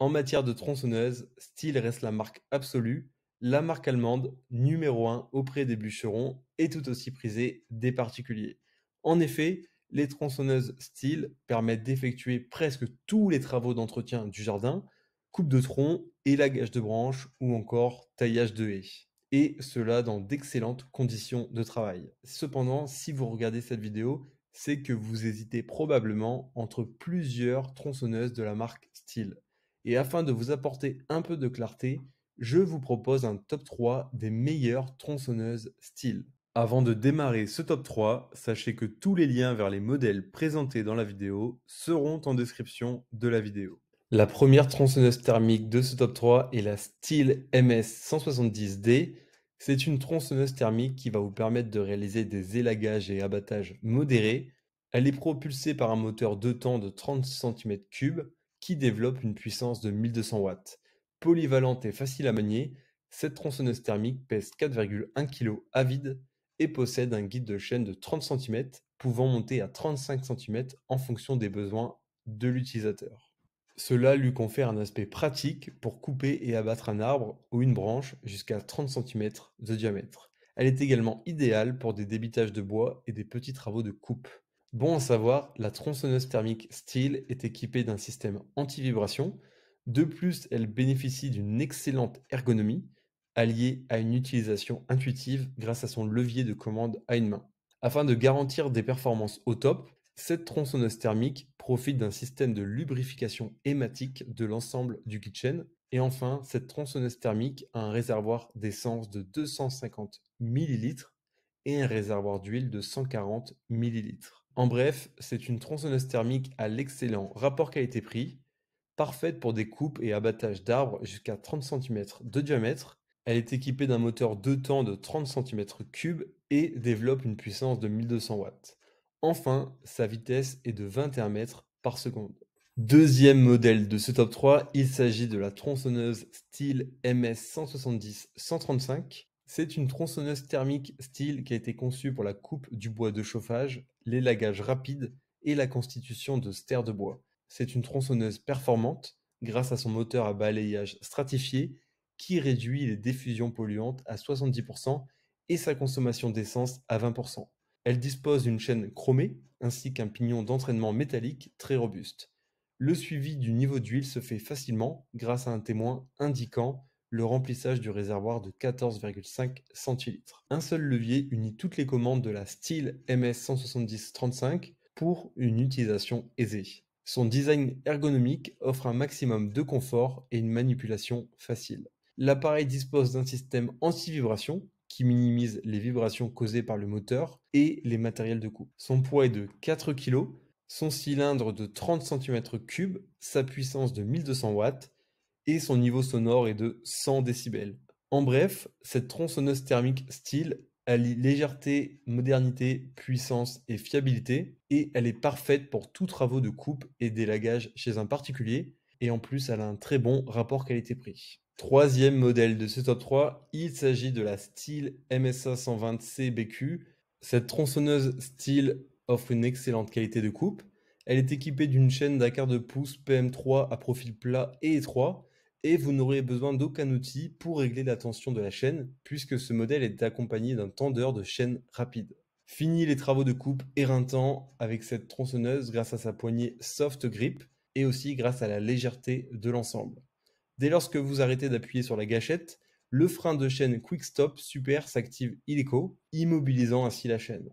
En matière de tronçonneuse, Stihl reste la marque absolue, la marque allemande numéro 1 auprès des bûcherons et tout aussi prisée des particuliers. En effet, les tronçonneuses Stihl permettent d'effectuer presque tous les travaux d'entretien du jardin, coupe de tronc, élagage de branches ou encore taillage de haies. Et cela dans d'excellentes conditions de travail. Cependant, si vous regardez cette vidéo, c'est que vous hésitez probablement entre plusieurs tronçonneuses de la marque Stihl. Et afin de vous apporter un peu de clarté, je vous propose un top 3 des meilleures tronçonneuses Stihl. Avant de démarrer ce top 3, sachez que tous les liens vers les modèles présentés dans la vidéo seront en description de la vidéo. La première tronçonneuse thermique de ce top 3 est la Stihl MS170D. C'est une tronçonneuse thermique qui va vous permettre de réaliser des élagages et abattages modérés. Elle est propulsée par un moteur 2 temps de 30 cm3 qui développe une puissance de 1200 watts. Polyvalente et facile à manier, cette tronçonneuse thermique pèse 4,1 kg à vide et possède un guide de chaîne de 30 cm pouvant monter à 35 cm en fonction des besoins de l'utilisateur. Cela lui confère un aspect pratique pour couper et abattre un arbre ou une branche jusqu'à 30 cm de diamètre. Elle est également idéale pour des débitages de bois et des petits travaux de coupe. Bon à savoir, la tronçonneuse thermique Stihl est équipée d'un système anti-vibration. De plus, elle bénéficie d'une excellente ergonomie, alliée à une utilisation intuitive grâce à son levier de commande à une main. Afin de garantir des performances au top, cette tronçonneuse thermique profite d'un système de lubrification hématique de l'ensemble du kitchen. Et enfin, cette tronçonneuse thermique a un réservoir d'essence de 250 ml et un réservoir d'huile de 140 ml. En bref, c'est une tronçonneuse thermique à l'excellent rapport qualité-prix, parfaite pour des coupes et abattages d'arbres jusqu'à 30 cm de diamètre. Elle est équipée d'un moteur 2 temps de 30 cm3 et développe une puissance de 1200 watts. Enfin, sa vitesse est de 21 mètres par seconde. Deuxième modèle de ce top 3, il s'agit de la tronçonneuse Stihl MS170-135. C'est une tronçonneuse thermique Stihl qui a été conçue pour la coupe du bois de chauffage, l'élagage rapide et la constitution de stères de bois. C'est une tronçonneuse performante grâce à son moteur à balayage stratifié qui réduit les diffusions polluantes à 70% et sa consommation d'essence à 20%. Elle dispose d'une chaîne chromée ainsi qu'un pignon d'entraînement métallique très robuste. Le suivi du niveau d'huile se fait facilement grâce à un témoin indiquant le remplissage du réservoir de 14,5 centilitres. Un seul levier unit toutes les commandes de la Stihl MS170-35 pour une utilisation aisée. Son design ergonomique offre un maximum de confort et une manipulation facile. L'appareil dispose d'un système anti-vibration qui minimise les vibrations causées par le moteur et les matériels de coupe. Son poids est de 4 kg, son cylindre de 30 cm3, sa puissance de 1200 watts et son niveau sonore est de 100 décibels. En bref, cette tronçonneuse thermique Stihl allie légèreté, modernité, puissance et fiabilité, et elle est parfaite pour tous travaux de coupe et d'élagage chez un particulier, et en plus elle a un très bon rapport qualité-prix. Troisième modèle de ce top 3, il s'agit de la Stihl MSA 120C BQ. Cette tronçonneuse Stihl offre une excellente qualité de coupe. Elle est équipée d'une chaîne d'un quart de pouce PM3 à profil plat et étroit, et vous n'aurez besoin d'aucun outil pour régler la tension de la chaîne, puisque ce modèle est accompagné d'un tendeur de chaîne rapide. Fini les travaux de coupe éreintants avec cette tronçonneuse grâce à sa poignée soft grip et aussi grâce à la légèreté de l'ensemble. Dès lors que vous arrêtez d'appuyer sur la gâchette, le frein de chaîne Quick Stop Super s'active illico, immobilisant ainsi la chaîne.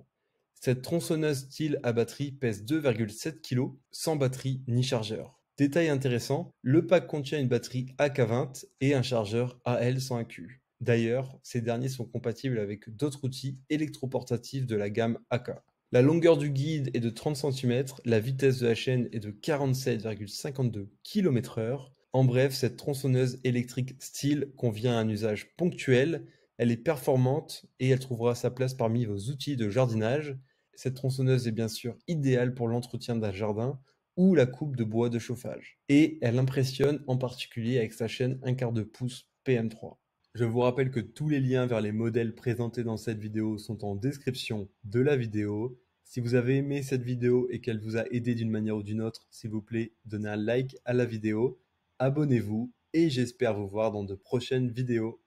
Cette tronçonneuse Stihl à batterie pèse 2,7 kg sans batterie ni chargeur. Détail intéressant, le pack contient une batterie AK20 et un chargeur AL100AQ. D'ailleurs, ces derniers sont compatibles avec d'autres outils électroportatifs de la gamme AK. La longueur du guide est de 30 cm, la vitesse de la chaîne est de 47,52 km/h. En bref, cette tronçonneuse électrique Stihl convient à un usage ponctuel, elle est performante et elle trouvera sa place parmi vos outils de jardinage. Cette tronçonneuse est bien sûr idéale pour l'entretien d'un jardin ou la coupe de bois de chauffage. Et elle impressionne en particulier avec sa chaîne 1/4 de pouce PM3. Je vous rappelle que tous les liens vers les modèles présentés dans cette vidéo sont en description de la vidéo. Si vous avez aimé cette vidéo et qu'elle vous a aidé d'une manière ou d'une autre, s'il vous plaît, donnez un like à la vidéo. abonnez-vous et j'espère vous voir dans de prochaines vidéos.